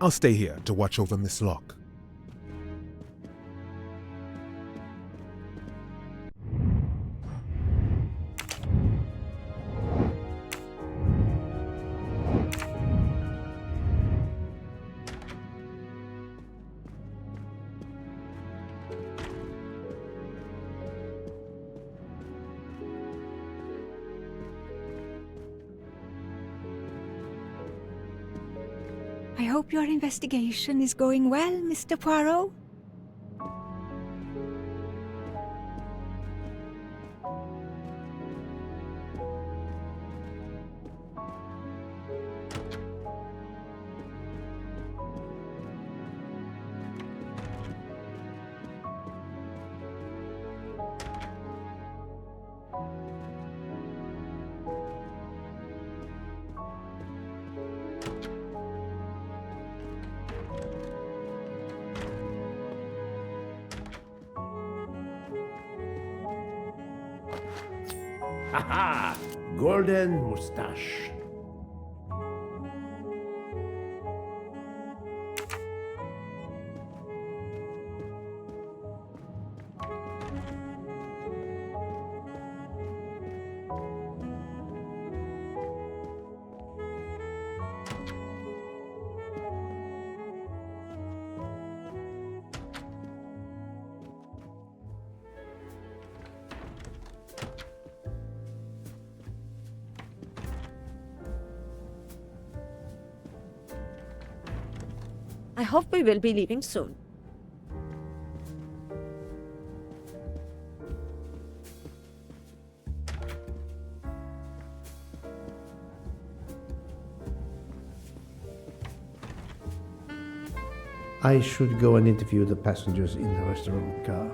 I'll stay here to watch over Miss Locke. I hope your investigation is going well, Mr. Poirot. Ha! Golden moustache. I hope we will be leaving soon. I should go and interview the passengers in the restaurant car.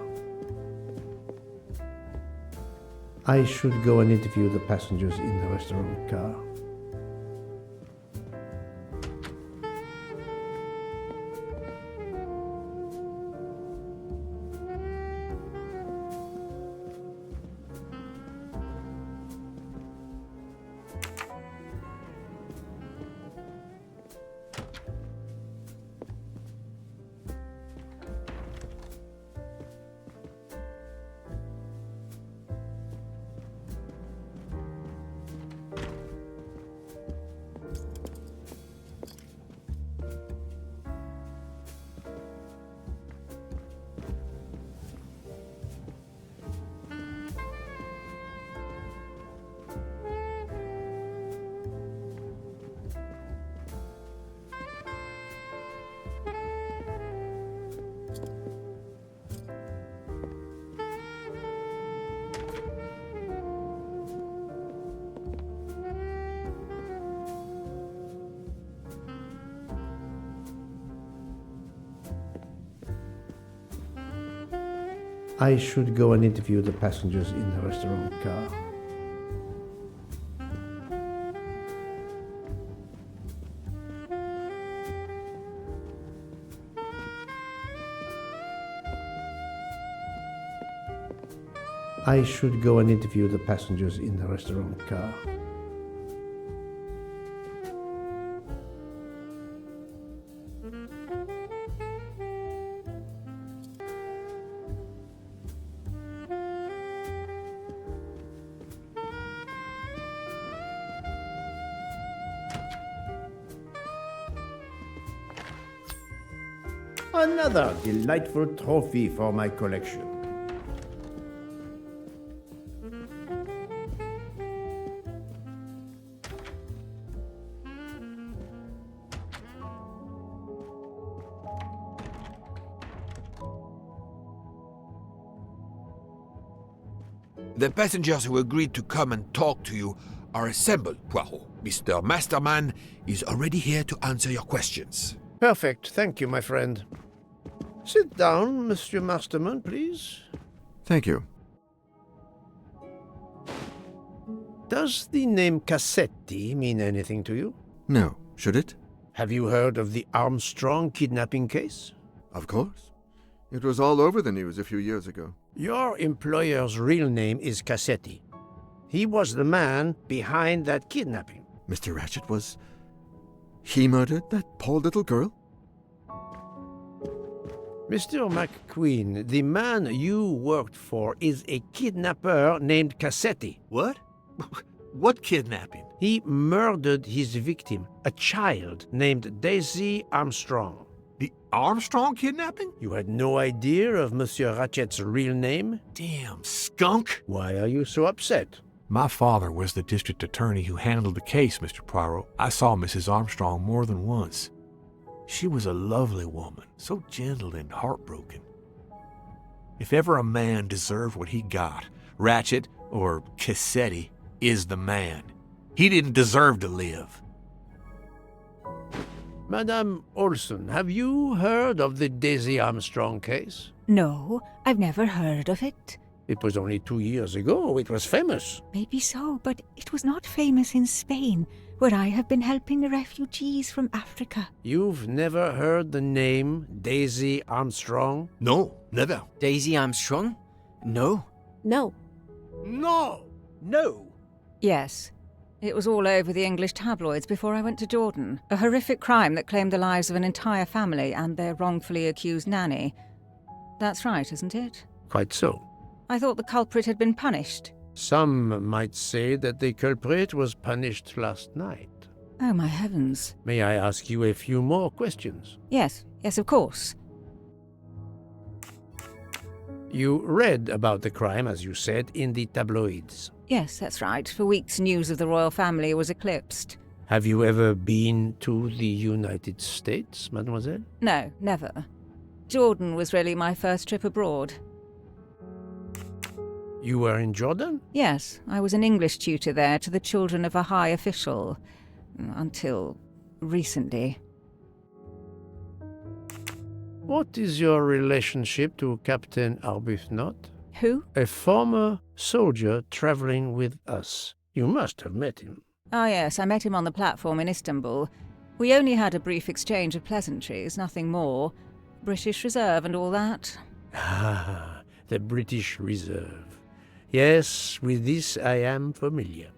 I should go and interview the passengers in the restaurant car. I should go and interview the passengers in the restaurant car. I should go and interview the passengers in the restaurant car. Another delightful trophy for my collection. The passengers who agreed to come and talk to you are assembled, Poirot. Mr. Masterman is already here to answer your questions. Perfect, thank you, my friend. Sit down, Monsieur Masterman, please. Thank you. Does the name Cassetti mean anything to you? No, should it? Have you heard of the Armstrong kidnapping case? Of course. It was all over the news a few years ago. Your employer's real name is Cassetti. He was the man behind that kidnapping. Mr. Ratchet was... He murdered that poor little girl? Mr. McQueen, the man you worked for is a kidnapper named Cassetti. What? What kidnapping? He murdered his victim, a child named Daisy Armstrong. The Armstrong kidnapping? You had no idea of Monsieur Ratchet's real name? Damn skunk! Why are you so upset? My father was the district attorney who handled the case, Mr. Poirot. I saw Mrs. Armstrong more than once. She was a lovely woman, so gentle and heartbroken. If ever a man deserved what he got, Ratchet, or Cassetti, is the man. He didn't deserve to live. Madame Olson, have you heard of the Daisy Armstrong case? No, I've never heard of it. It was only 2 years ago. It was famous. Maybe so, but it was not famous in Spain, where I have been helping the refugees from Africa. You've never heard the name Daisy Armstrong? No, never. Daisy Armstrong? No. No. No! No! Yes. It was all over the English tabloids before I went to Jordan. A horrific crime that claimed the lives of an entire family and their wrongfully accused nanny. That's right, isn't it? Quite so. I thought the culprit had been punished. Some might say that the culprit was punished last night. Oh, my heavens. May I ask you a few more questions? Yes, of course. You read about the crime, as you said, in the tabloids. Yes, that's right. For weeks, news of the royal family was eclipsed. Have you ever been to the United States, mademoiselle? No, never. Jordan was really my first trip abroad. You were in Jordan? Yes, I was an English tutor there to the children of a high official. Until recently. What is your relationship to Captain Arbuthnot? Who? A former soldier traveling with us. You must have met him. Ah, yes, I met him on the platform in Istanbul. We only had a brief exchange of pleasantries, nothing more. British Reserve and all that. Ah, the British Reserve. Yes, with this I am familiar.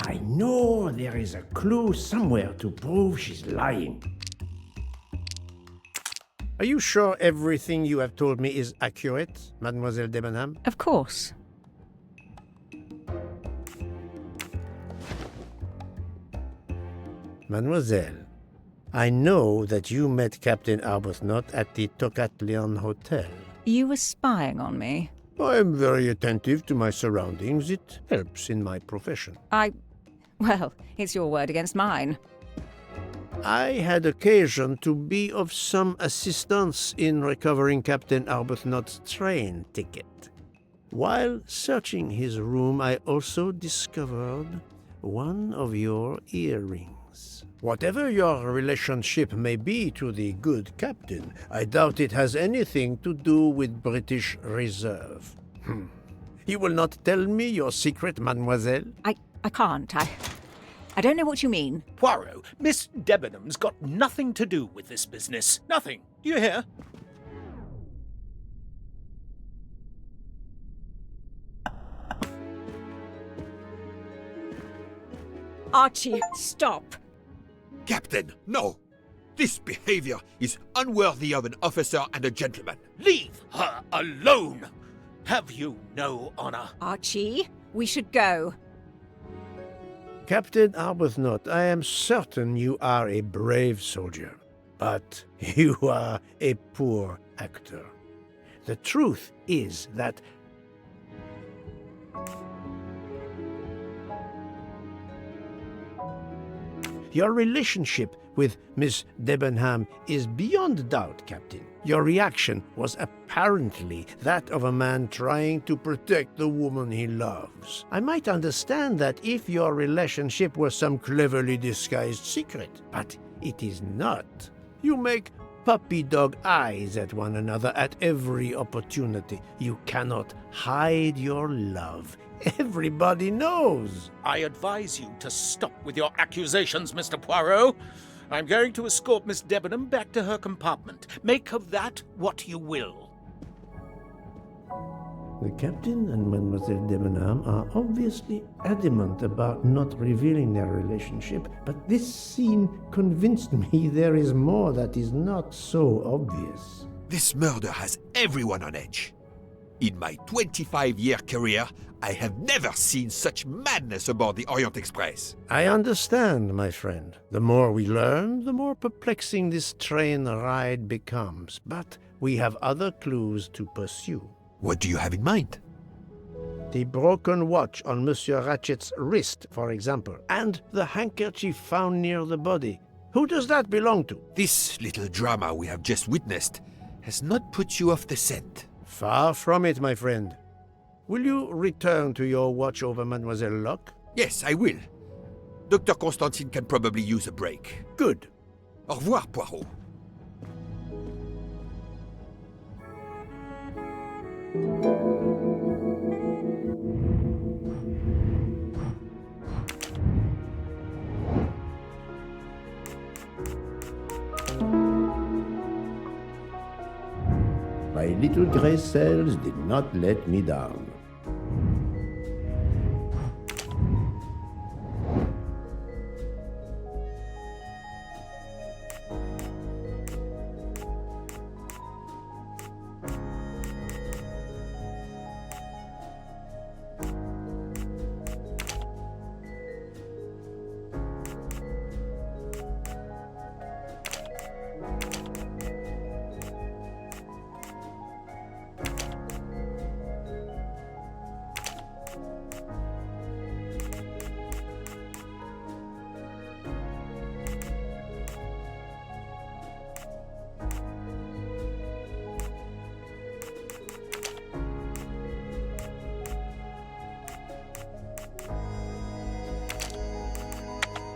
I know there is a clue somewhere to prove she's lying. Are you sure everything you have told me is accurate, Mademoiselle Debenham? Of course. Mademoiselle, I know that you met Captain Arbuthnot at the Tocatlion Hotel. You were spying on me. I am very attentive to my surroundings. It helps in my profession. Well, it's your word against mine. I had occasion to be of some assistance in recovering Captain Arbuthnot's train ticket. While searching his room, I also discovered one of your earrings. Whatever your relationship may be to the good captain, I doubt it has anything to do with British Reserve. You will not tell me your secret, mademoiselle? I can't. I don't know what you mean. Poirot, Miss Debenham's got nothing to do with this business. Nothing. Do you hear? Archie, stop. Captain, no! This behavior is unworthy of an officer and a gentleman. Leave her alone. Have you no honor? Archie, we should go. Captain Arbuthnot, I am certain you are a brave soldier, but you are a poor actor. The truth is that your relationship with Miss Debenham is beyond doubt, Captain. Your reaction was apparently that of a man trying to protect the woman he loves. I might understand that if your relationship were some cleverly disguised secret, but it is not. You make puppy dog eyes at one another at every opportunity. You cannot hide your love. Everybody knows. I advise you to stop with your accusations, Mr. Poirot. I'm going to escort Miss Debenham back to her compartment. Make of that what you will. The captain and Mademoiselle Debenham are obviously adamant about not revealing their relationship, but this scene convinced me there is more that is not so obvious. This murder has everyone on edge. In my 25-year career, I have never seen such madness aboard the Orient Express. I understand, my friend. The more we learn, the more perplexing this train ride becomes. But we have other clues to pursue. What do you have in mind? The broken watch on Monsieur Ratchet's wrist, for example, and the handkerchief found near the body. Who does that belong to? This little drama we have just witnessed has not put you off the scent. Far from it, my friend. Will you return to your watch over Mademoiselle Locke? Yes, I will. Dr. Constantine can probably use a break. Good. Au revoir, Poirot. My little grey cells did not let me down.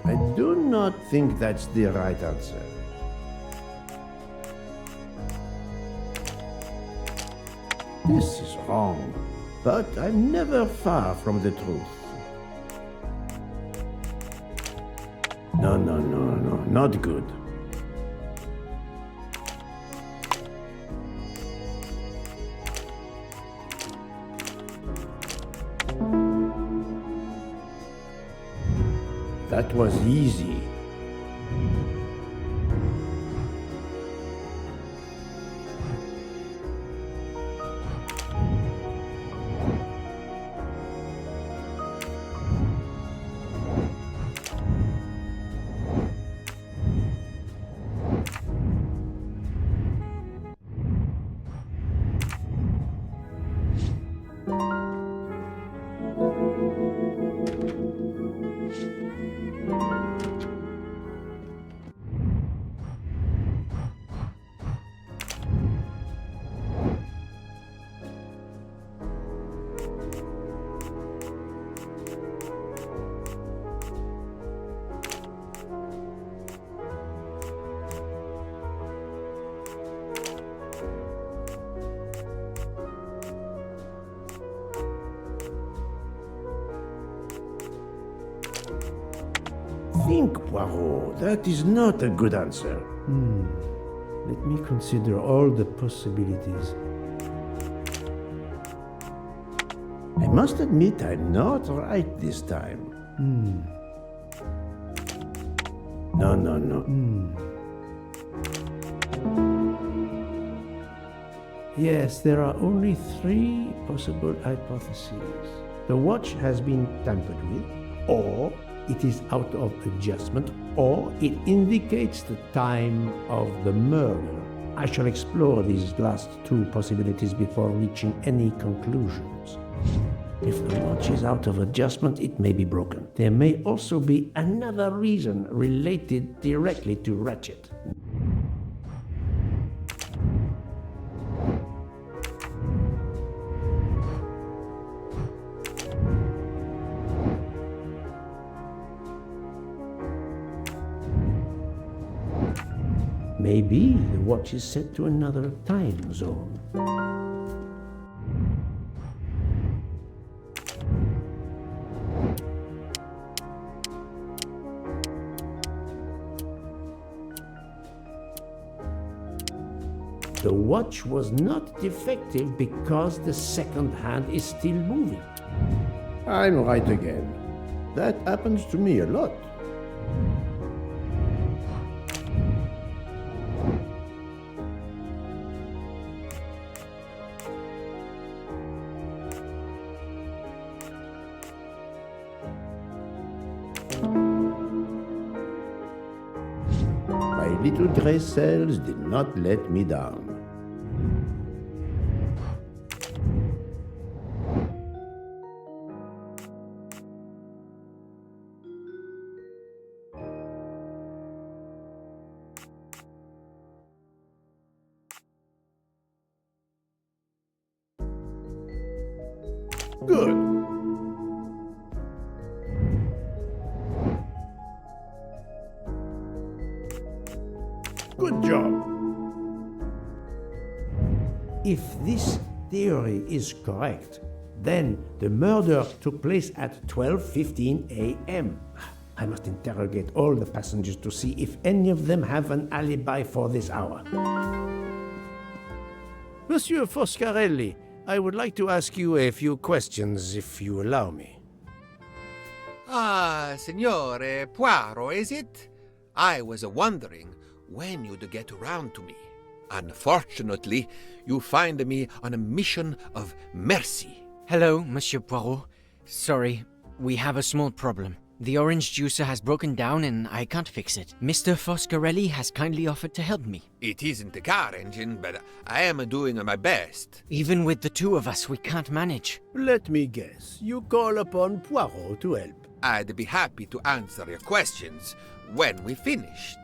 I do not think that's the right answer. This is wrong, but I'm never far from the truth. No, not good. That was easy. Think, Poirot. That is not a good answer. Let me consider all the possibilities. I must admit I'm not right this time. No. Yes, there are only 3 possible hypotheses. The watch has been tampered with, or it is out of adjustment, or it indicates the time of the murder. I shall explore these last 2 possibilities before reaching any conclusions. If the watch is out of adjustment, it may be broken. There may also be another reason related directly to Ratchet. Maybe the watch is set to another time zone. The watch was not defective because the second hand is still moving. I'm right again. That happens to me a lot. My little gray cells did not let me down. Good. Good job. If this theory is correct, then the murder took place at 12:15 a.m. I must interrogate all the passengers to see if any of them have an alibi for this hour. Monsieur Foscarelli, I would like to ask you a few questions, if you allow me. Ah, Signore Poirot, is it? I was wondering when you'd get around to me. Unfortunately, you find me on a mission of mercy. Hello, Monsieur Poirot. Sorry, we have a small problem. The orange juicer has broken down and I can't fix it. Mr. Foscarelli has kindly offered to help me. It isn't a car engine, but I am doing my best. Even with the two of us, we can't manage. Let me guess. You call upon Poirot to help. I'd be happy to answer your questions when we finished.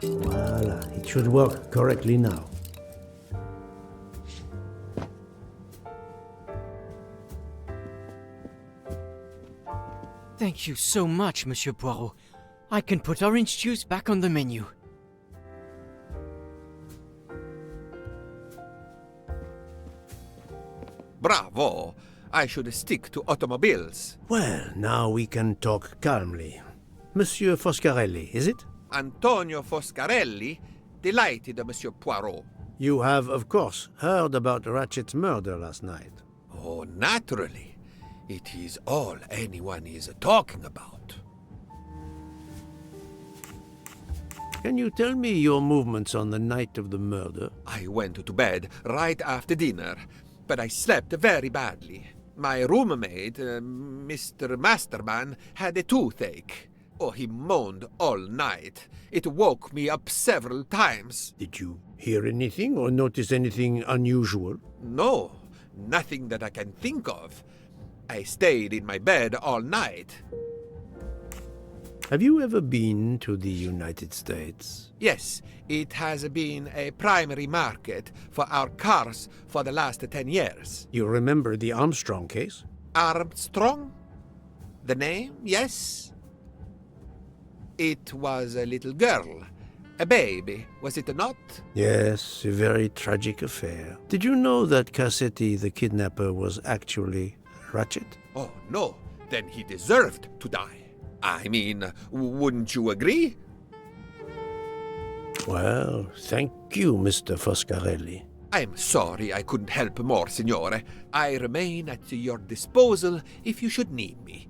Voila, it should work correctly now. Thank you so much, Monsieur Poirot. I can put orange juice back on the menu. Bravo! I should stick to automobiles. Well, now we can talk calmly. Monsieur Foscarelli, is it? Antonio Foscarelli? Delighted, Monsieur Poirot. You have, of course, heard about Ratchet's murder last night. Oh, naturally. It is all anyone is talking about. Can you tell me your movements on the night of the murder? I went to bed right after dinner, but I slept very badly. My roommate, Mr. Masterman, had a toothache. Oh, he moaned all night. It woke me up several times. Did you hear anything or notice anything unusual? No, nothing that I can think of. I stayed in my bed all night. Have you ever been to the United States? Yes, it has been a primary market for our cars for the last 10 years. You remember the Armstrong case? Armstrong? The name, yes. It was a little girl. A baby, was it not? Yes, a very tragic affair. Did you know that Cassetti, the kidnapper, was actually Ratchet? Oh, no. Then he deserved to die. I mean, wouldn't you agree? Well, thank you, Mr. Foscarelli. I'm sorry I couldn't help more, Signore. I remain at your disposal if you should need me.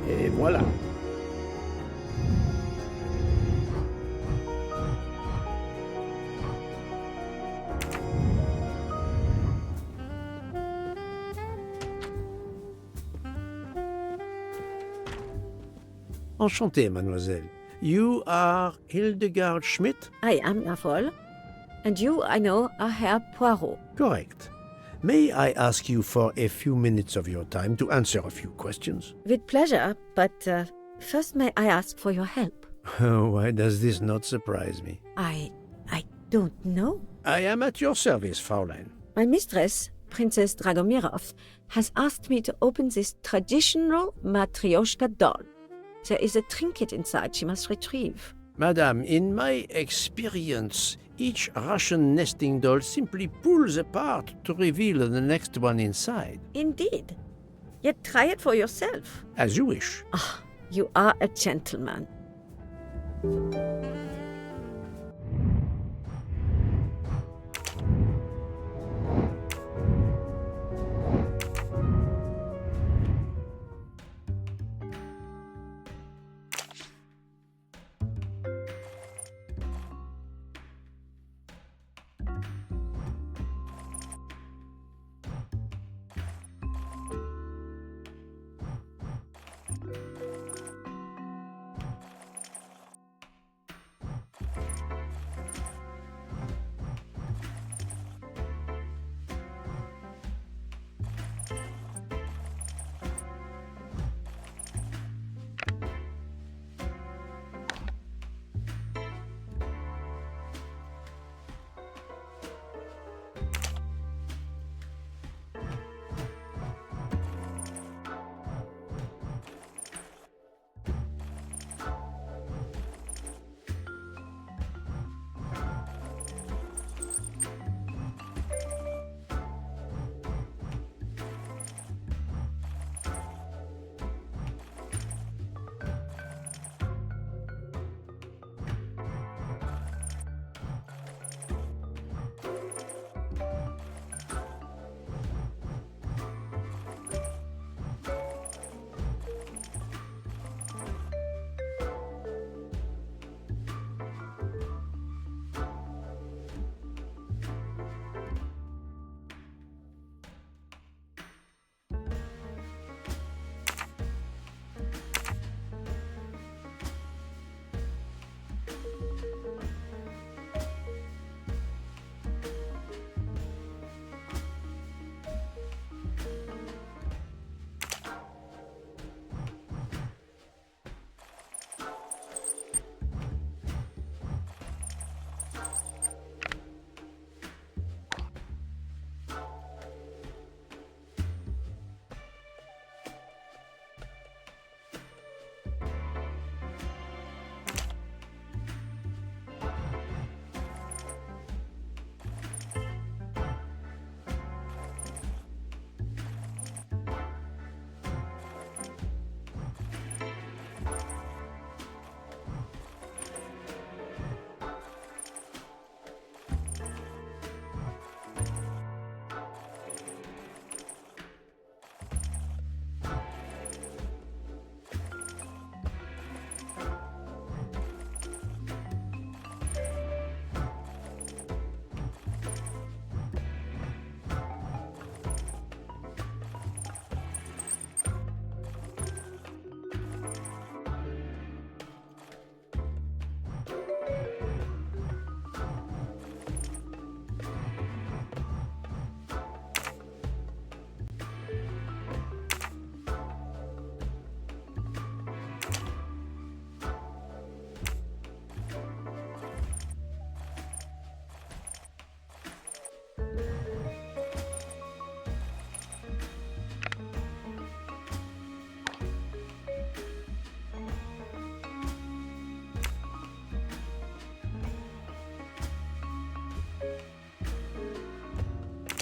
Et voilà. Enchanté, mademoiselle. You are Hildegard Schmidt? I am, Erfol. And you, I know, are Herr Poirot. Correct. May I ask you for a few minutes of your time to answer a few questions? With pleasure, but first may I ask for your help? Why does this not surprise me? I don't know. I am at your service, Fraulein. My mistress, Princess Dragomirov, has asked me to open this traditional Matryoshka doll. There is a trinket inside she must retrieve. Madame, in my experience, each Russian nesting doll simply pulls apart to reveal the next one inside. Indeed. Yet try it for yourself. As you wish. Ah, you are a gentleman.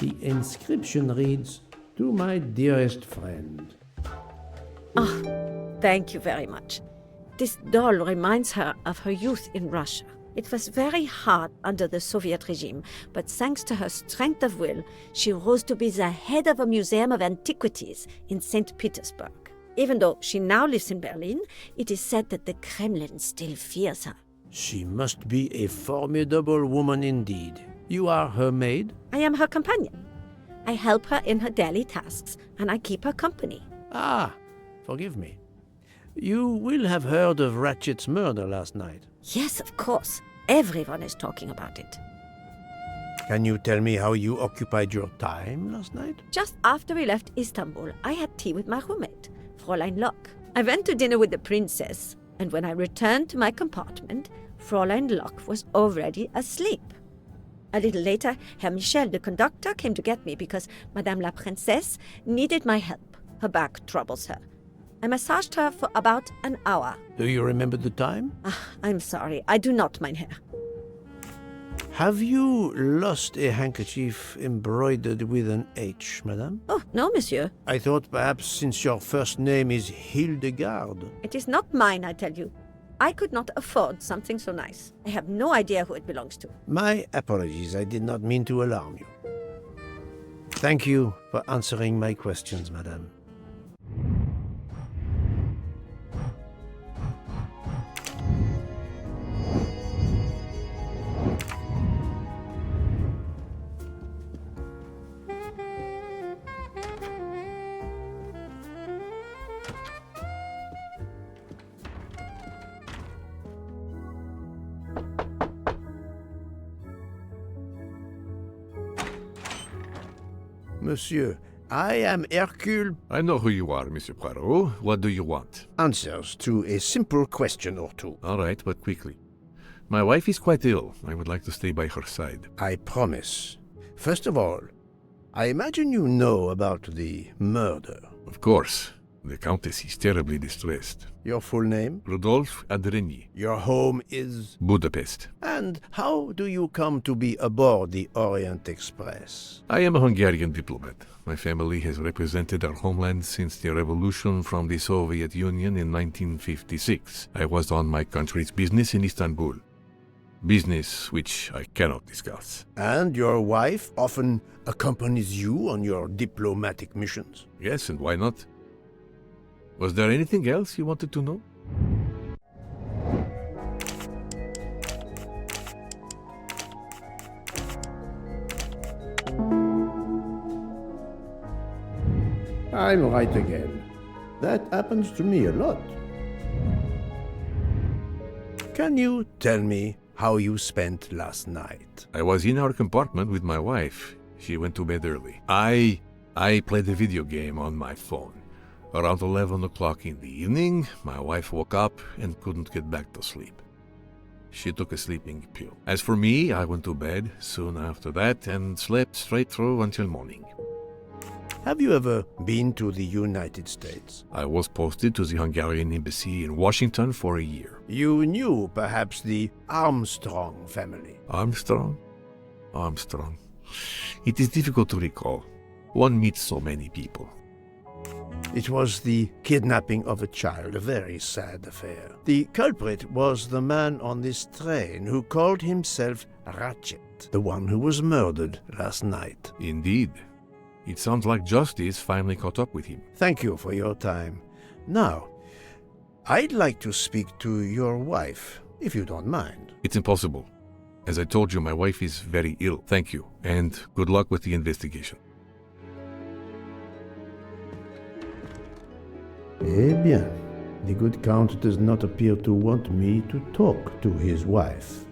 The inscription reads, "To my dearest friend." Ah, thank you very much. This doll reminds her of her youth in Russia. It was very hard under the Soviet regime, but thanks to her strength of will, she rose to be the head of a museum of antiquities in St. Petersburg. Even though she now lives in Berlin, it is said that the Kremlin still fears her. She must be a formidable woman indeed. You are her maid? I am her companion. I help her in her daily tasks, and I keep her company. Ah, forgive me. You will have heard of Ratchet's murder last night. Yes, of course. Everyone is talking about it. Can you tell me how you occupied your time last night? Just after we left Istanbul, I had tea with my roommate, Fräulein Locke. I went to dinner with the princess, and when I returned to my compartment, Fräulein Locke was already asleep. A little later, Herr Michel, the conductor, came to get me because Madame la Princesse needed my help. Her back troubles her. I massaged her for about an hour. Do you remember the time? I'm sorry, I do not, mein Herr. Have you lost a handkerchief embroidered with an H, madame? Oh, no, monsieur. I thought perhaps since your first name is Hildegard. It is not mine, I tell you. I could not afford something so nice. I have no idea who it belongs to. My apologies, I did not mean to alarm you. Thank you for answering my questions, madame. Monsieur, I am Hercule. I know who you are, Monsieur Poirot. What do you want? Answers to a simple question or two. All right, but quickly. My wife is quite ill. I would like to stay by her side. I promise. First of all, I imagine you know about the murder. Of course. The Countess is terribly distressed. Your full name? Rudolf Adreni. Your home is? Budapest. And how do you come to be aboard the Orient Express? I am a Hungarian diplomat. My family has represented our homeland since the revolution from the Soviet Union in 1956. I was on my country's business in Istanbul. Business which I cannot discuss. And your wife often accompanies you on your diplomatic missions? Yes, and why not? Was there anything else you wanted to know? I'm right again. That happens to me a lot. Can you tell me how you spent last night? I was in our compartment with my wife. She went to bed early. I played a video game on my phone. Around 11 o'clock in the evening, my wife woke up and couldn't get back to sleep. She took a sleeping pill. As for me, I went to bed soon after that and slept straight through until morning. Have you ever been to the United States? I was posted to the Hungarian embassy in Washington for a year. You knew perhaps the Armstrong family. Armstrong? Armstrong. It is difficult to recall. One meets so many people. It was the kidnapping of a child, a very sad affair. The culprit was the man on this train who called himself Ratchet, the one who was murdered last night. Indeed. It sounds like justice finally caught up with him. Thank you for your time. Now, I'd like to speak to your wife, if you don't mind. It's impossible. As I told you, my wife is very ill. Thank you, and good luck with the investigation. Eh bien, the good Count does not appear to want me to talk to his wife.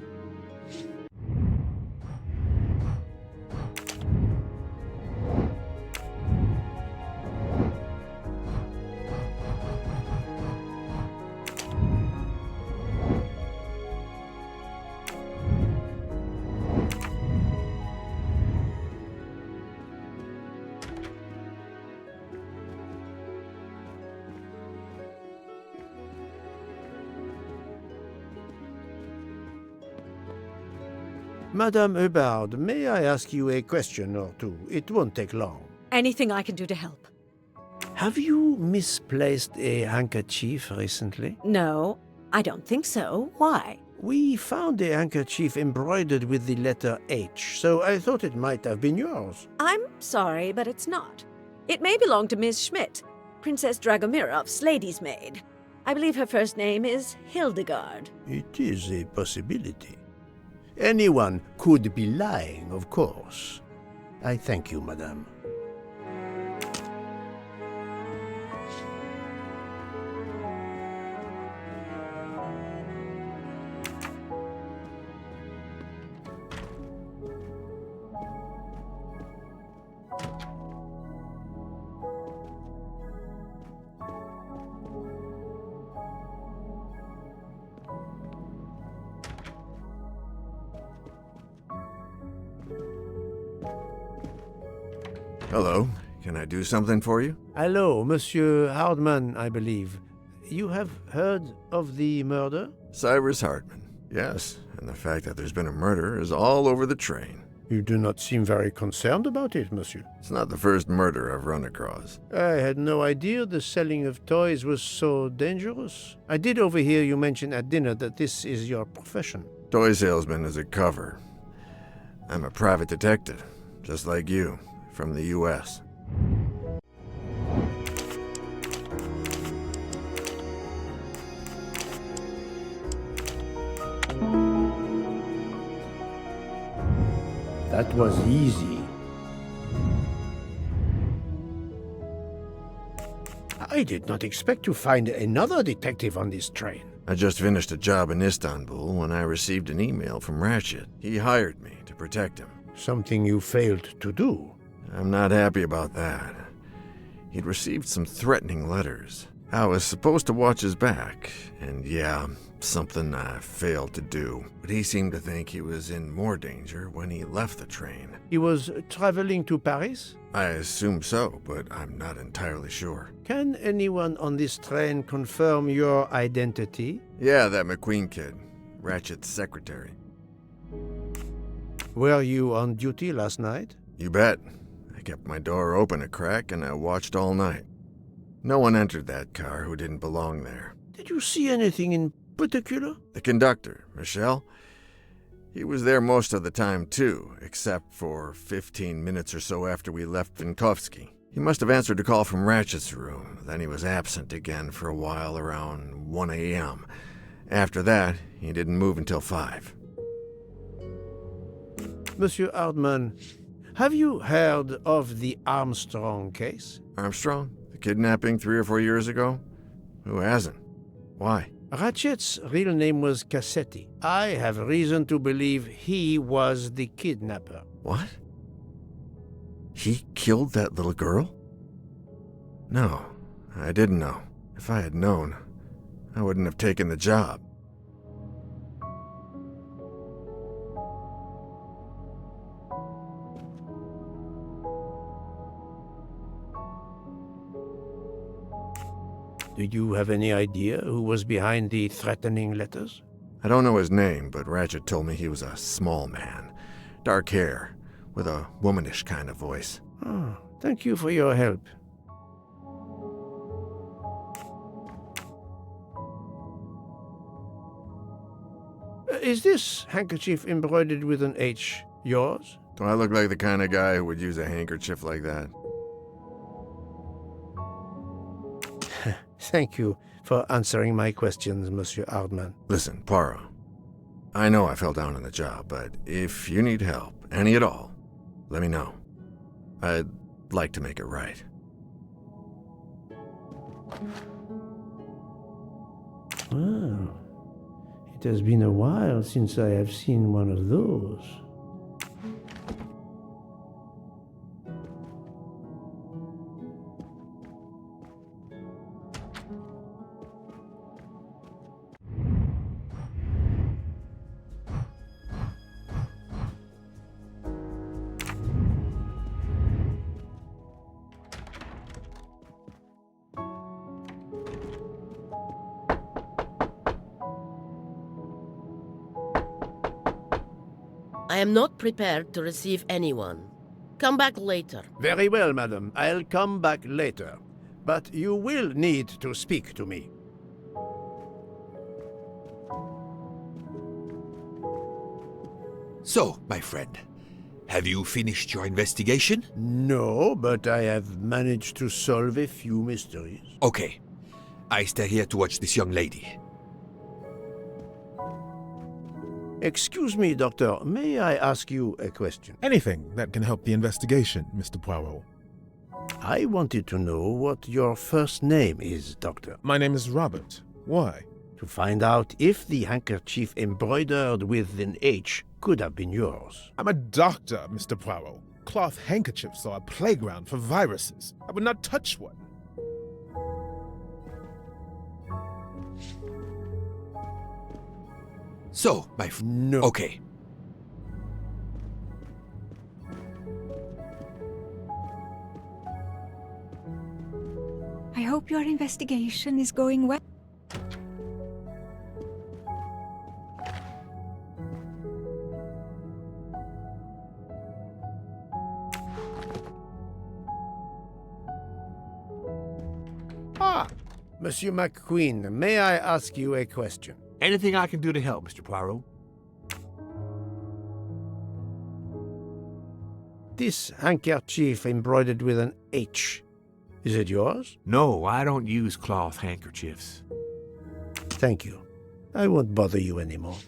Madame Hubbard, may I ask you a question or two? It won't take long. Anything I can do to help? Have you misplaced a handkerchief recently? No, I don't think so. Why? We found a handkerchief embroidered with the letter H, so I thought it might have been yours. I'm sorry, but it's not. It may belong to Miss Schmidt, Princess Dragomirov's lady's maid. I believe her first name is Hildegard. It is a possibility. Anyone could be lying, of course. I thank you, madame. Hello. Can I do something for you? Hello, Monsieur Hardman, I believe. You have heard of the murder? Cyrus Hartman. Yes, and the fact that there's been a murder is all over the train. You do not seem very concerned about it, monsieur. It's not the first murder I've run across. I had no idea the selling of toys was so dangerous. I did overhear you mention at dinner that this is your profession. Toy salesman is a cover. I'm a private detective, just like you, from the U.S. That was easy. I did not expect to find another detective on this train. I just finished a job in Istanbul when I received an email from Ratchet. He hired me to protect him. Something you failed to do. I'm not happy about that. He'd received some threatening letters. I was supposed to watch his back, and yeah, something I failed to do. But he seemed to think he was in more danger when he left the train. He was traveling to Paris? I assume so, but I'm not entirely sure. Can anyone on this train confirm your identity? Yeah, that McQueen kid, Ratchet's secretary. Were you on duty last night? You bet. I kept my door open a crack and I watched all night. No one entered that car who didn't belong there. Did you see anything in particular? The conductor, Michel. He was there most of the time, too, except for 15 minutes or so after we left Vinkovsky. He must have answered a call from Ratchet's room. Then he was absent again for a while around 1 a.m. After that, he didn't move until 5. Monsieur Hardman, have you heard of the Armstrong case? Armstrong? The kidnapping 3 or 4 years ago? Who hasn't? Why? Ratchet's real name was Cassetti. I have reason to believe he was the kidnapper. What? He killed that little girl? No, I didn't know. If I had known, I wouldn't have taken the job. Do you have any idea who was behind the threatening letters? I don't know his name, but Ratchet told me he was a small man. Dark hair, with a womanish kind of voice. Oh, thank you for your help. Is this handkerchief embroidered with an H yours? Do I look like the kind of guy who would use a handkerchief like that? Thank you for answering my questions, Monsieur Hardman. Listen, Poirot. I know I fell down on the job, but if you need help, any at all, let me know. I'd like to make it right. Well, it has been a while since I have seen one of those. I am not prepared to receive anyone. Come back later. Very well, madam. I'll come back later. But you will need to speak to me. So, my friend, have you finished your investigation? No, but I have managed to solve a few mysteries. Okay. I stay here to watch this young lady. Excuse me, Doctor. May I ask you a question? Anything that can help the investigation, Mr. Poirot. I wanted to know what your first name is, Doctor. My name is Robert. Why? To find out if the handkerchief embroidered with an H could have been yours. I'm a doctor, Mr. Poirot. Cloth handkerchiefs are a playground for viruses. I would not touch one. So, my friend. No. Okay. I hope your investigation is going well. Ah, Monsieur McQueen, may I ask you a question? Anything I can do to help, Mr. Poirot? This handkerchief embroidered with an H, is it yours? No, I don't use cloth handkerchiefs. Thank you. I won't bother you anymore.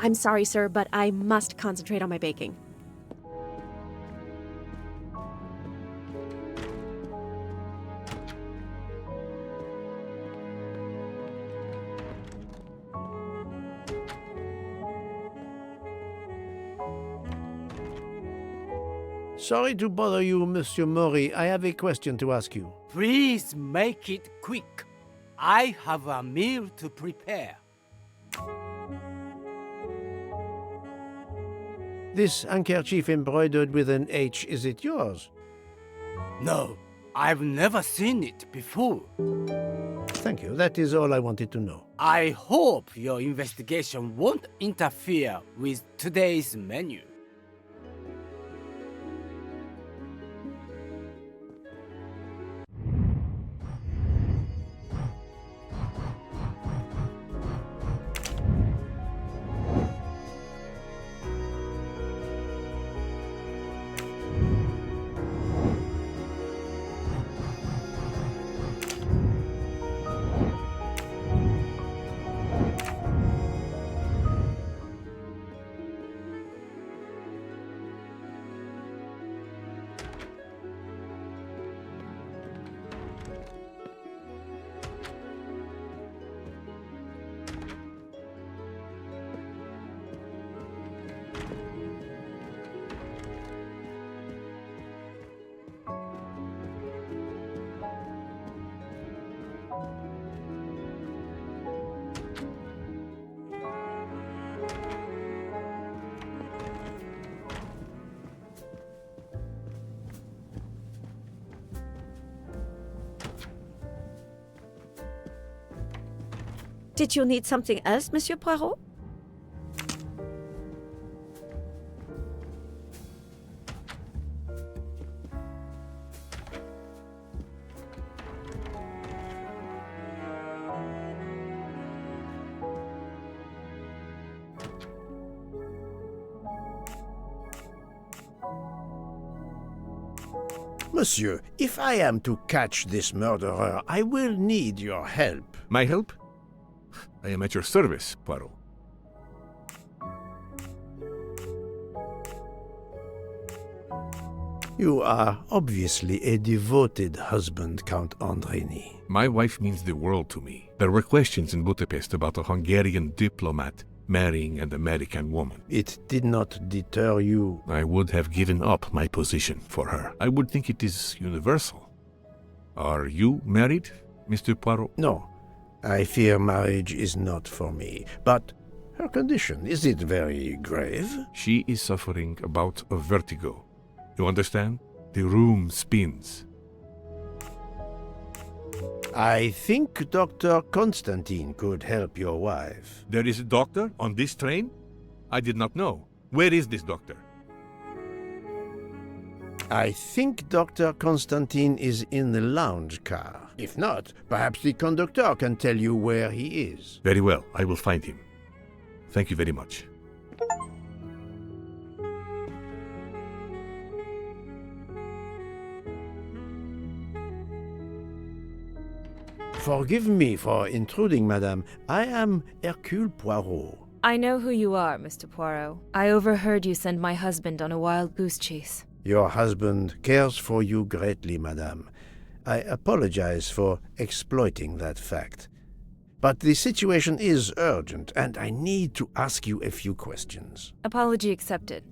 I'm sorry, sir, but I must concentrate on my baking. Sorry to bother you, Monsieur Maury. I have a question to ask you. Please make it quick. I have a meal to prepare. This handkerchief embroidered with an H, is it yours? No, I've never seen it before. Thank you. That is all I wanted to know. I hope your investigation won't interfere with today's menu. Did you need something else, Monsieur Poirot? Monsieur, if I am to catch this murderer, I will need your help. My help? I am at your service, Poirot. You are obviously a devoted husband, Count Andrény. My wife means the world to me. There were questions in Budapest about a Hungarian diplomat marrying an American woman. It did not deter you. I would have given up my position for her. I would think it is universal. Are you married, Mr. Poirot? No, I fear marriage is not for me. But her condition, is it very grave? She is suffering a bout of vertigo. You understand? The room spins. I think Dr. Constantine could help your wife. There is a doctor on this train? I did not know. Where is this doctor? I think Dr. Constantine is in the lounge car. If not, perhaps the conductor can tell you where he is. Very well, I will find him. Thank you very much. Forgive me for intruding, madame. I am Hercule Poirot. I know who you are, Mr. Poirot. I overheard you send my husband on a wild goose chase. Your husband cares for you greatly, madame. I apologize for exploiting that fact. But the situation is urgent, and I need to ask you a few questions. Apology accepted.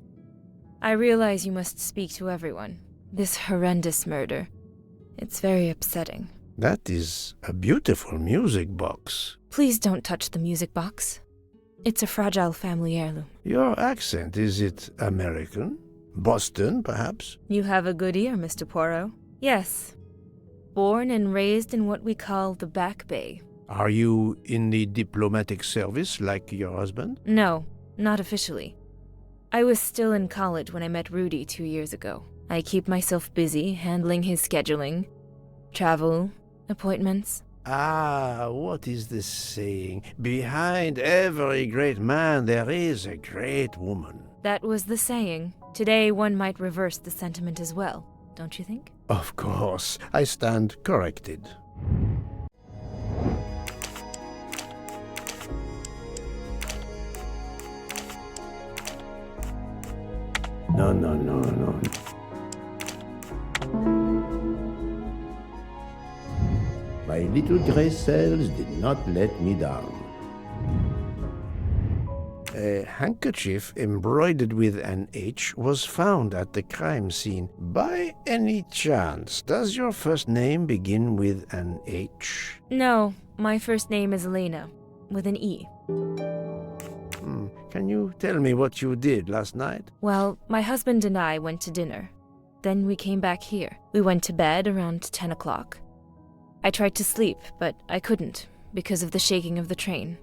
I realize you must speak to everyone. This horrendous murder. It's very upsetting. That is a beautiful music box. Please don't touch the music box. It's a fragile family heirloom. Your accent, is it American? Boston, perhaps? You have a good ear, Mr. Poirot. Yes. Born and raised in what we call the Back Bay. Are you in the diplomatic service like your husband? No, not officially. I was still in college when I met Rudy 2 years ago. I keep myself busy handling his scheduling, travel, appointments. Ah, what is the saying? Behind every great man there is a great woman. That was the saying. Today one might reverse the sentiment as well, don't you think? Of course, I stand corrected. No. My little gray cells did not let me down. A handkerchief embroidered with an H was found at the crime scene. By any chance, does your first name begin with an H? No, my first name is Elena, with an E. Can you tell me what you did last night? Well, my husband and I went to dinner. Then we came back here. We went to bed around 10 o'clock. I tried to sleep, but I couldn't, because of the shaking of the train.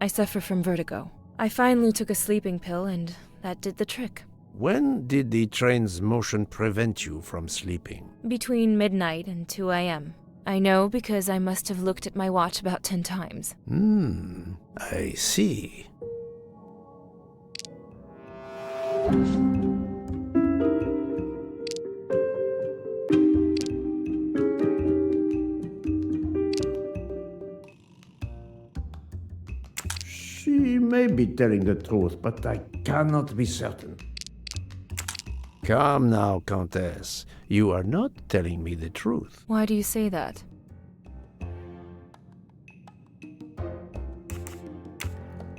I suffer from vertigo. I finally took a sleeping pill, and that did the trick. When did the train's motion prevent you from sleeping? Between midnight and 2 a.m. I know because I must have looked at my watch about 10 times. I see. She may be telling the truth, but I cannot be certain. Come now, Countess. You are not telling me the truth. Why do you say that?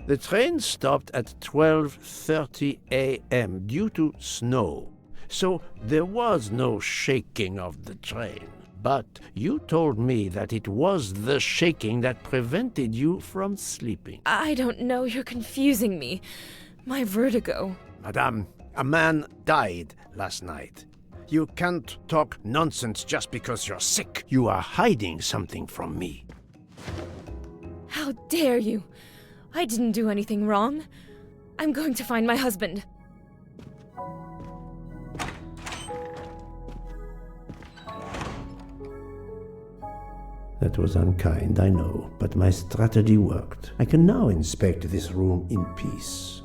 The train stopped at 12:30 a.m. due to snow, so there was no shaking of the train. But you told me that it was the shaking that prevented you from sleeping. I don't know, you're confusing me. My vertigo. Madame, a man died last night. You can't talk nonsense just because you're sick. You are hiding something from me. How dare you? I didn't do anything wrong. I'm going to find my husband. That was unkind, I know, but my strategy worked. I can now inspect this room in peace.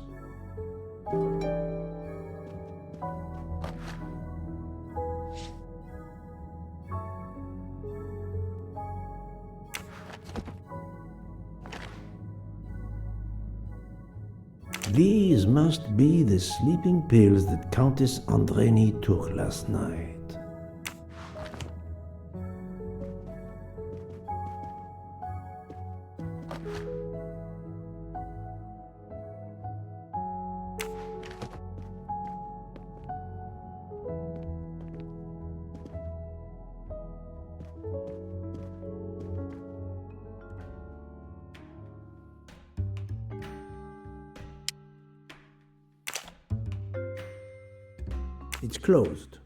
These must be the sleeping pills that Countess Andreni took last night. It's closed.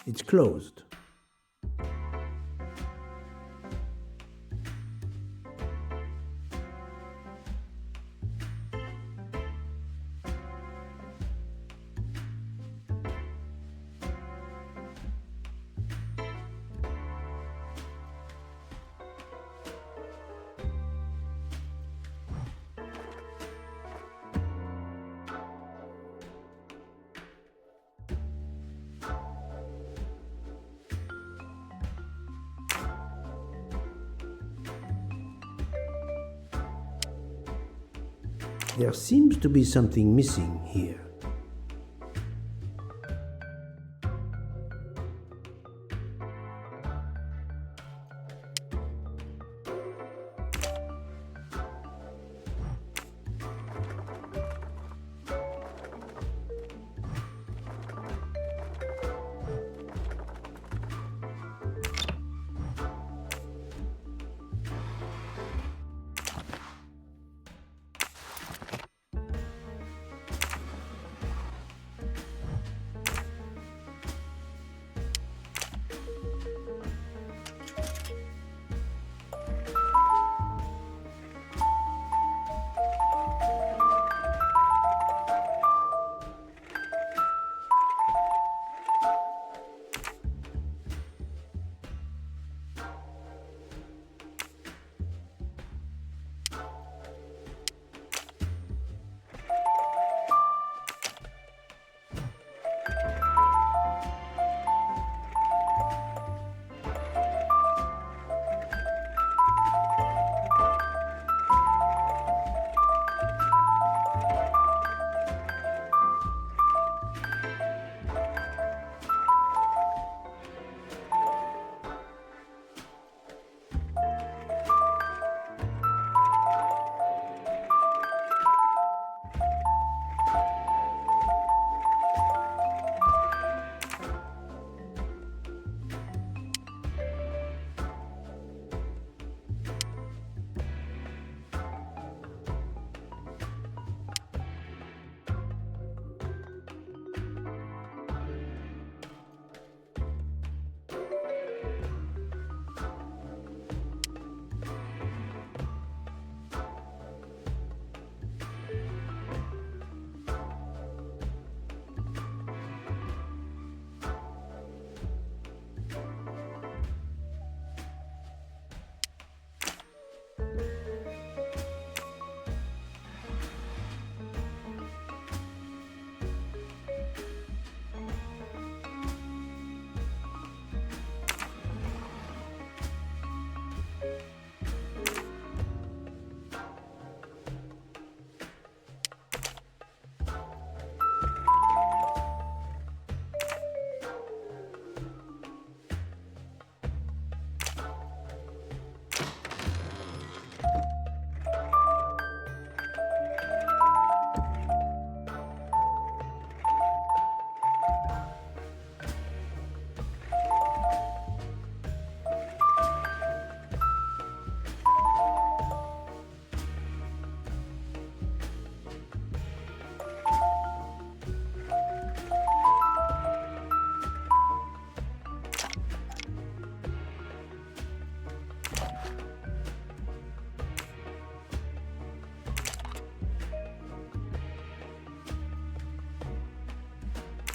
It's closed. There seems to be something missing here.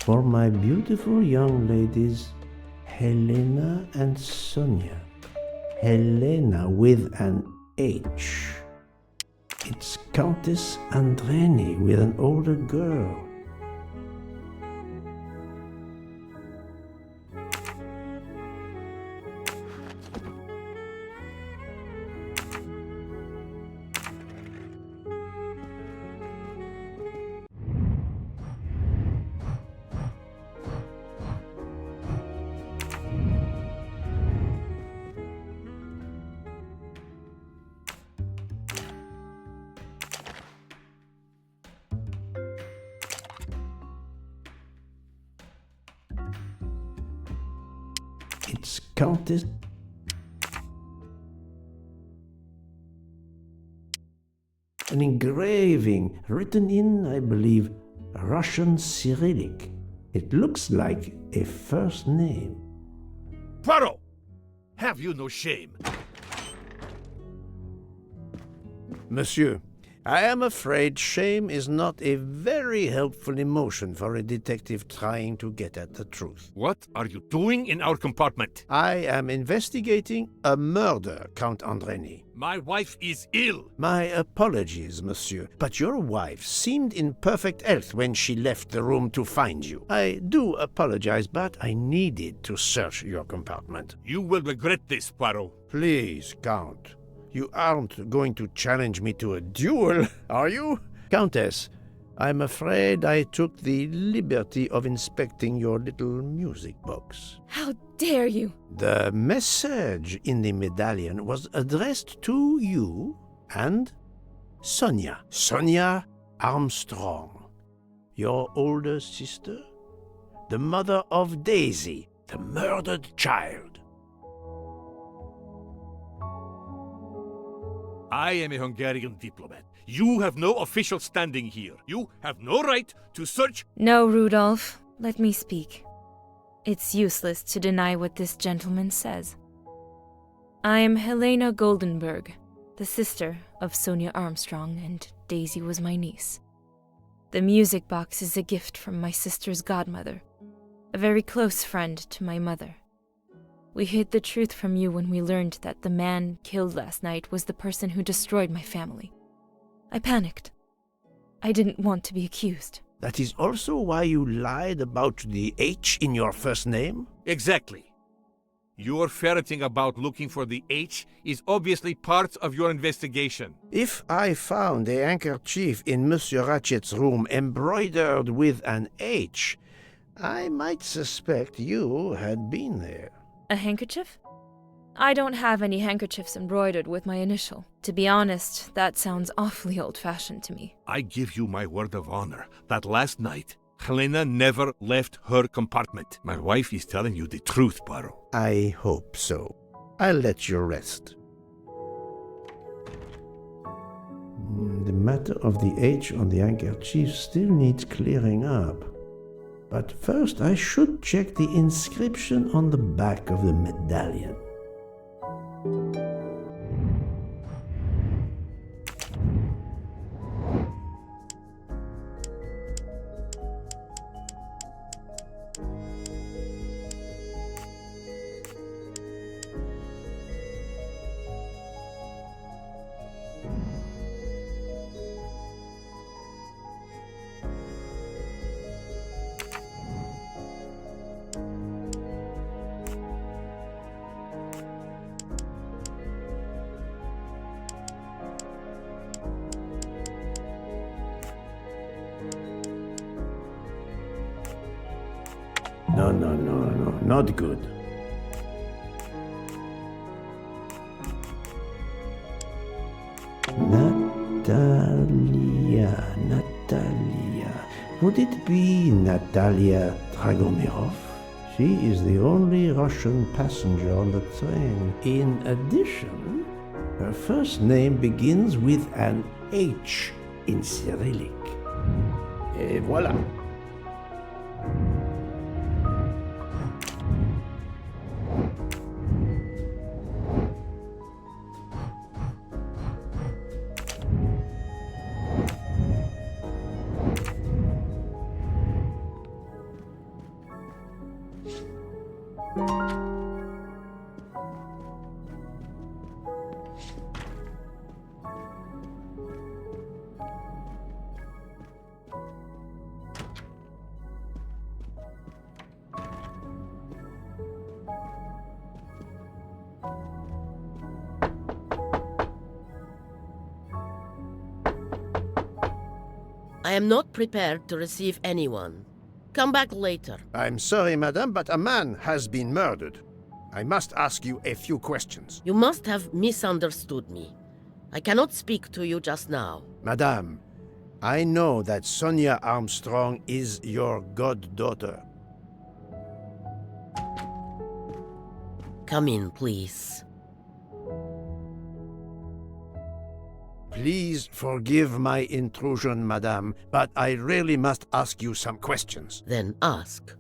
For my beautiful young ladies, Helena and Sonia. Helena with an H. It's Countess Andreni with an older girl. It's Countess. An engraving written in, I believe, Russian Cyrillic. It looks like a first name. Poirot! Have you no shame? Monsieur, I am afraid shame is not a very helpful emotion for a detective trying to get at the truth. What are you doing in our compartment? I am investigating a murder, Count Andreni. My wife is ill. My apologies, monsieur, but your wife seemed in perfect health when she left the room to find you. I do apologize, but I needed to search your compartment. You will regret this, Poirot. Please, Count. You aren't going to challenge me to a duel, are you? Countess, I'm afraid I took the liberty of inspecting your little music box. How dare you? The message in the medallion was addressed to you and Sonia. Sonia Armstrong, your older sister, the mother of Daisy, the murdered child. I am a Hungarian diplomat. You have no official standing here. You have no right to search. No, Rudolph. Let me speak. It's useless to deny what this gentleman says. I am Helena Goldenberg, the sister of Sonia Armstrong, and Daisy was my niece. The music box is a gift from my sister's godmother, a very close friend to my mother. We hid the truth from you when we learned that the man killed last night was the person who destroyed my family. I panicked. I didn't want to be accused. That is also why you lied about the H in your first name? Exactly. Your ferreting about looking for the H is obviously part of your investigation. If I found a handkerchief in Monsieur Ratchet's room embroidered with an H, I might suspect you had been there. A handkerchief? I don't have any handkerchiefs embroidered with my initial. To be honest, that sounds awfully old-fashioned to me. I give you my word of honor that last night, Helena never left her compartment. My wife is telling you the truth, Poirot. I hope so. I'll let you rest. The matter of the H on the handkerchief still needs clearing up. But first I should check the inscription on the back of the medallion. No, not good. Natalia. Would it be Natalia Dragomirov? She is the only Russian passenger on the train. In addition, her first name begins with an H in Cyrillic. Et voilà. I am not prepared to receive anyone. Come back later. I'm sorry, madame, but a man has been murdered. I must ask you a few questions. You must have misunderstood me. I cannot speak to you just now. Madame, I know that Sonia Armstrong is your goddaughter. Come in, please. Please forgive my intrusion, madame, but I really must ask you some questions. Then ask.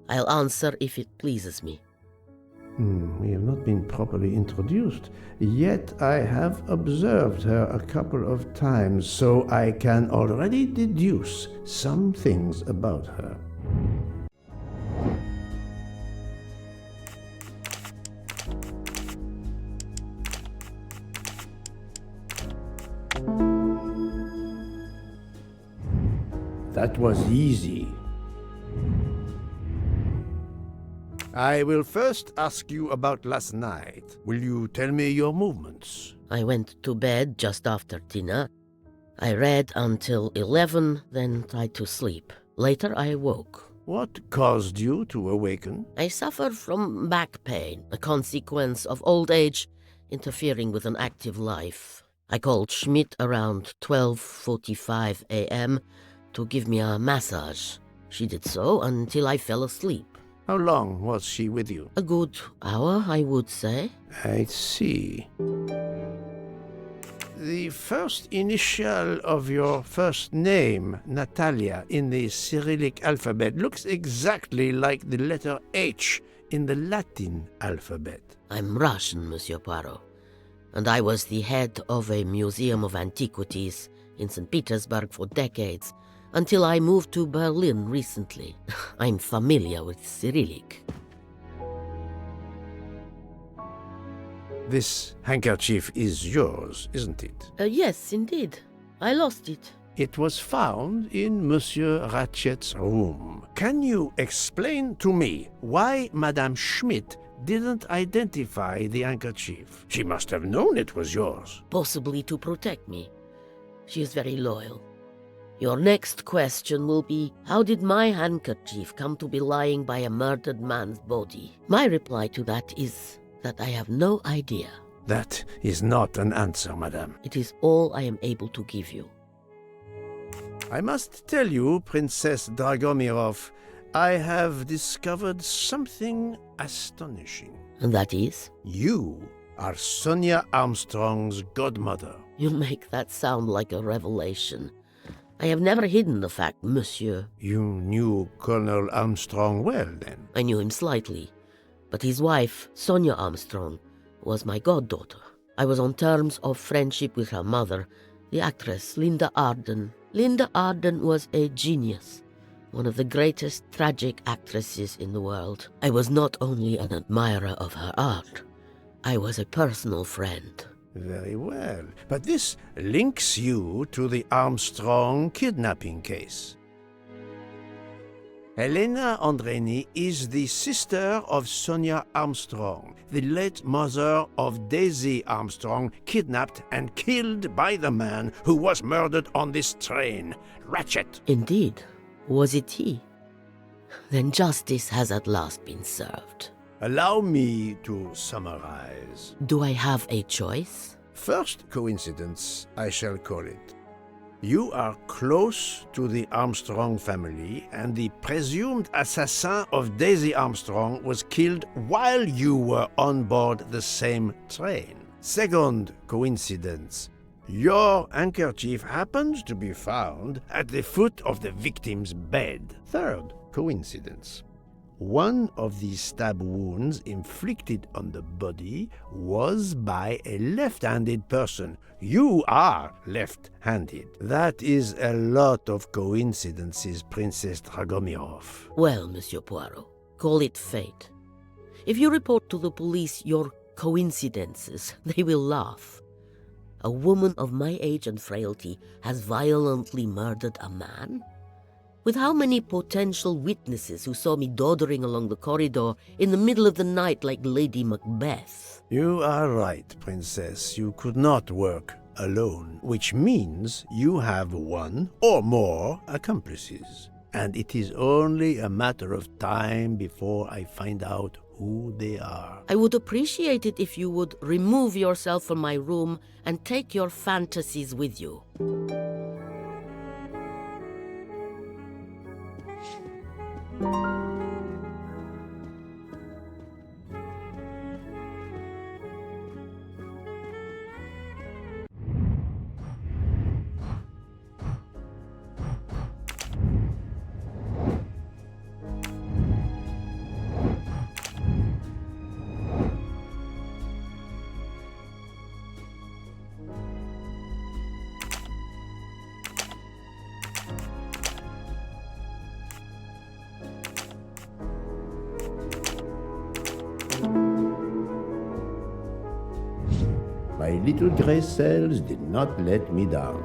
I'll answer if it pleases me. We have not been properly introduced, yet I have observed her a couple of times, so I can already deduce some things about her. That was easy. I will first ask you about last night. Will you tell me your movements? I went to bed just after dinner. I read until 11, then tried to sleep. Later I woke. What caused you to awaken? I suffer from back pain, a consequence of old age interfering with an active life. I called Schmidt around 12:45 a.m. to give me a massage. She did so until I fell asleep. How long was she with you? A good hour, I would say. I see. The first initial of your first name, Natalia, in the Cyrillic alphabet looks exactly like the letter H in the Latin alphabet. I'm Russian, Monsieur Poirot, and I was the head of a museum of antiquities in St. Petersburg for decades, until I moved to Berlin recently. I'm familiar with Cyrillic. This handkerchief is yours, isn't it? Yes, indeed. I lost it. It was found in Monsieur Ratchet's room. Can you explain to me why Madame Schmidt didn't identify the handkerchief? She must have known it was yours. Possibly to protect me. She is very loyal. Your next question will be, how did my handkerchief come to be lying by a murdered man's body? My reply to that is that I have no idea. That is not an answer, madame. It is all I am able to give you. I must tell you, Princess Dragomirov, I have discovered something astonishing. And that is? You are Sonia Armstrong's godmother. You make that sound like a revelation. I have never hidden the fact, monsieur. You knew Colonel Armstrong well, then? I knew him slightly, but his wife, Sonia Armstrong, was my goddaughter. I was on terms of friendship with her mother, the actress Linda Arden. Linda Arden was a genius, one of the greatest tragic actresses in the world. I was not only an admirer of her art, I was a personal friend. Very well. But this links you to the Armstrong kidnapping case. Elena Andreni is the sister of Sonia Armstrong, the late mother of Daisy Armstrong, kidnapped and killed by the man who was murdered on this train, Ratchet. Indeed. Was it he? Then justice has at last been served. Allow me to summarize. Do I have a choice? First coincidence, I shall call it. You are close to the Armstrong family, and the presumed assassin of Daisy Armstrong was killed while you were on board the same train. Second coincidence. Your handkerchief happens to be found at the foot of the victim's bed. Third coincidence. One of the stab wounds inflicted on the body was by a left-handed person. You are left-handed. That is a lot of coincidences, Princess Dragomirov. Well, Monsieur Poirot, call it fate. If you report to the police your coincidences, they will laugh. A woman of my age and frailty has violently murdered a man? With how many potential witnesses who saw me doddering along the corridor in the middle of the night like Lady Macbeth? You are right, Princess. You could not work alone, which means you have one or more accomplices. And it is only a matter of time before I find out who they are. I would appreciate it if you would remove yourself from my room and take your fantasies with you. My little gray cells did not let me down.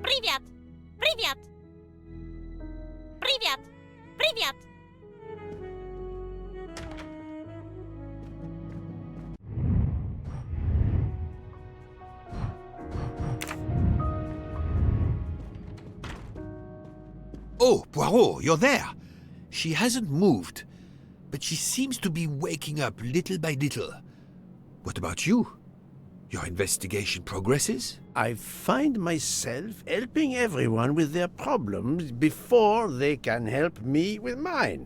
Привет! Привет! Привет! Привет! Oh, Poirot, you're there. She hasn't moved, but she seems to be waking up little by little. What about you? Your investigation progresses? I find myself helping everyone with their problems before they can help me with mine.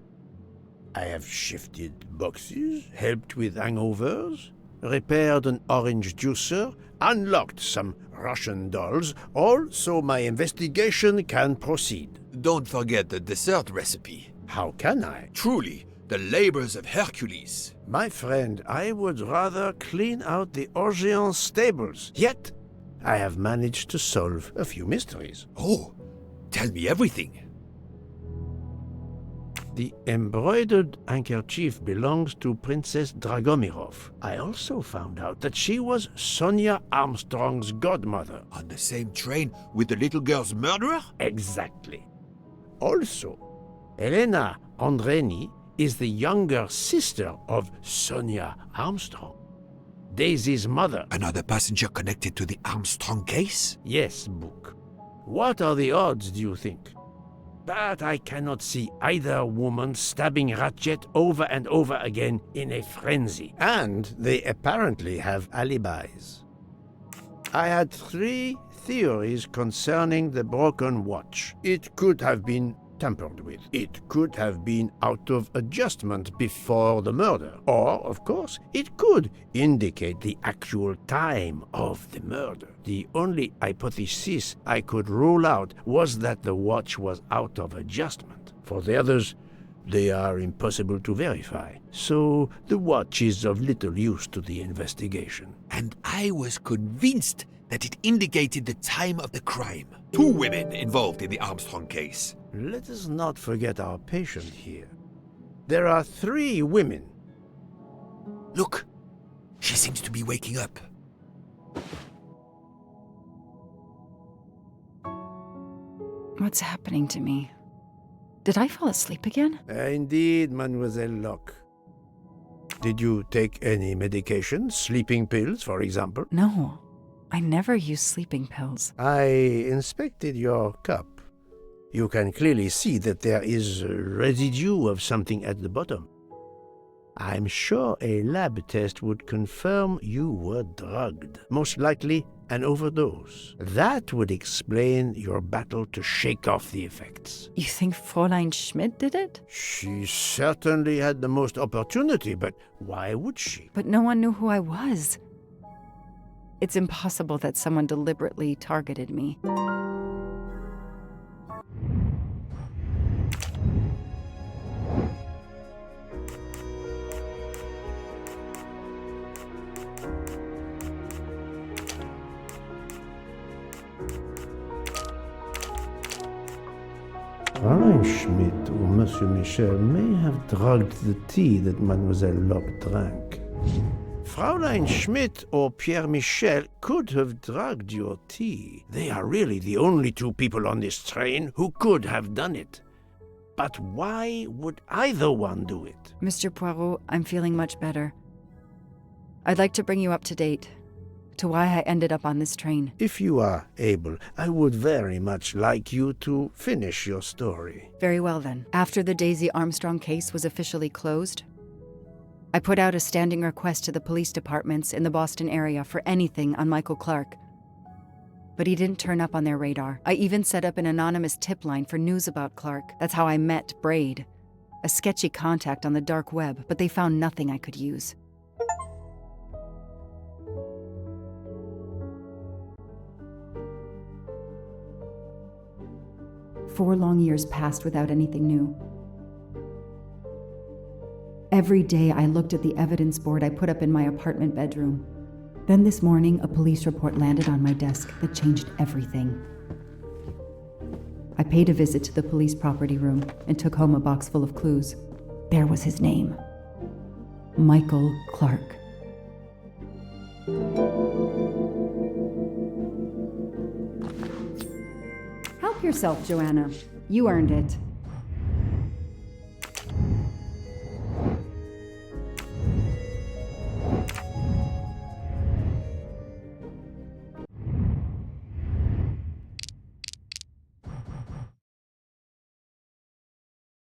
I have shifted boxes, helped with hangovers, repaired an orange juicer, unlocked some Russian dolls, all so my investigation can proceed. Don't forget the dessert recipe. How can I? Truly, the labors of Hercules. My friend, I would rather clean out the Orient stables. Yet, I have managed to solve a few mysteries. Oh, tell me everything. The embroidered handkerchief belongs to Princess Dragomirov. I also found out that she was Sonia Armstrong's godmother. On the same train with the little girl's murderer? Exactly. Also, Elena Andreni is the younger sister of Sonia Armstrong, Daisy's mother. Another passenger connected to the Armstrong case? Yes, Book. What are the odds, do you think? But I cannot see either woman stabbing Ratchet over and over again in a frenzy. And they apparently have alibis. I had 3 theories concerning the broken watch. It could have been tampered with. It could have been out of adjustment before the murder. Or, of course, it could indicate the actual time of the murder. The only hypothesis I could rule out was that the watch was out of adjustment. For the others, they are impossible to verify. So the watch is of little use to the investigation. And I was convinced that it indicated the time of the crime. 2 women involved in the Armstrong case. Let us not forget our patient here. There are 3 women. Look, she seems to be waking up. What's happening to me? Did I fall asleep again? Indeed, Mademoiselle Locke. Did you take any medication? Sleeping pills, for example? No, I never use sleeping pills. I inspected your cup. You can clearly see that there is a residue of something at the bottom. I'm sure a lab test would confirm you were drugged. Most likely an overdose. That would explain your battle to shake off the effects. You think Fräulein Schmidt did it? She certainly had the most opportunity, but why would she? But no one knew who I was. It's impossible that someone deliberately targeted me. Fräulein Schmidt or Monsieur Michel may have drugged the tea that Mademoiselle Locke drank. Fräulein Schmidt or Pierre Michel could have drugged your tea. They are really the only two people on this train who could have done it. But why would either one do it? Mr. Poirot, I'm feeling much better. I'd like to bring you up to date to why I ended up on this train. If you are able, I would very much like you to finish your story. Very well then. After the Daisy Armstrong case was officially closed, I put out a standing request to the police departments in the Boston area for anything on Michael Clark. But he didn't turn up on their radar. I even set up an anonymous tip line for news about Clark. That's how I met Braid, a sketchy contact on the dark web, but they found nothing I could use. Four long years passed without anything new. Every day I looked at the evidence board I put up in my apartment bedroom. Then this morning, a police report landed on my desk that changed everything. I paid a visit to the police property room and took home a box full of clues. There was his name. Michael Clark. Help yourself, Joanna. You earned it.